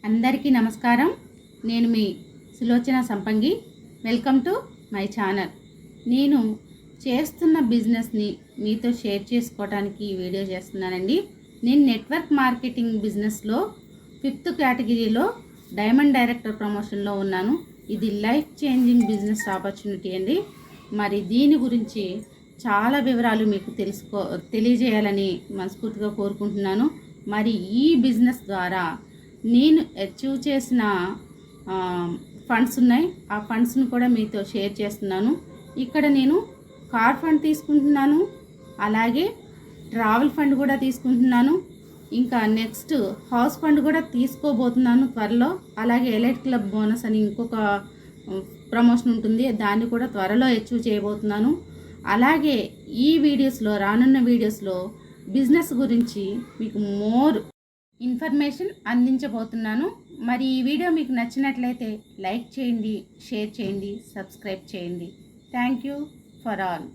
అందరికీ నమస్కారం. నేను మీ సులోచన సంపంగి. Welcome to my channel. నేను చేస్తున్న బిజినెస్ని మీతో షేర్ చేసుకోవడానికి ఈ వీడియో చేస్తున్నానండి. నేను నెట్వర్క్ మార్కెటింగ్ బిజినెస్లో 5th కేటగిరీలో డైమండ్ డైరెక్టర్ ప్రమోషన్లో ఉన్నాను. ఇది లైఫ్ చేంజింగ్ బిజినెస్ ఆపర్చునిటీ అండి. మరి దీని గురించి చాలా వివరాలు మీకు తెలియజేయాలని మనస్ఫూర్తిగా కోరుకుంటున్నాను. మరి ఈ బిజినెస్ ద్వారా నేను అచీవ్ చేసిన ఫండ్స్ ఉన్నాయి. ఆ ఫండ్స్ని కూడా మీతో షేర్ చేస్తున్నాను. ఇక్కడ నేను కార్ ఫండ్ తీసుకుంటున్నాను, అలాగే ట్రావెల్ ఫండ్ కూడా తీసుకుంటున్నాను, ఇంకా నెక్స్ట్ హౌస్ ఫండ్ కూడా తీసుకోబోతున్నాను త్వరలో. అలాగే ఎలైట్ క్లబ్ బోనస్ అని ఇంకొక ప్రమోషన్ ఉంటుంది, దాన్ని కూడా త్వరలో అచీవ్ చేయబోతున్నాను. అలాగే ఈ వీడియోస్లో, రానున్న వీడియోస్లో బిజినెస్ గురించి మీకు మోర్ ఇన్ఫర్మేషన్ అందించబోతున్నాను. మరి ఈ వీడియో మీకు నచ్చినట్లయితే లైక్ చేయండి, షేర్ చేయండి, సబ్స్క్రైబ్ చేయండి. Thank you for all.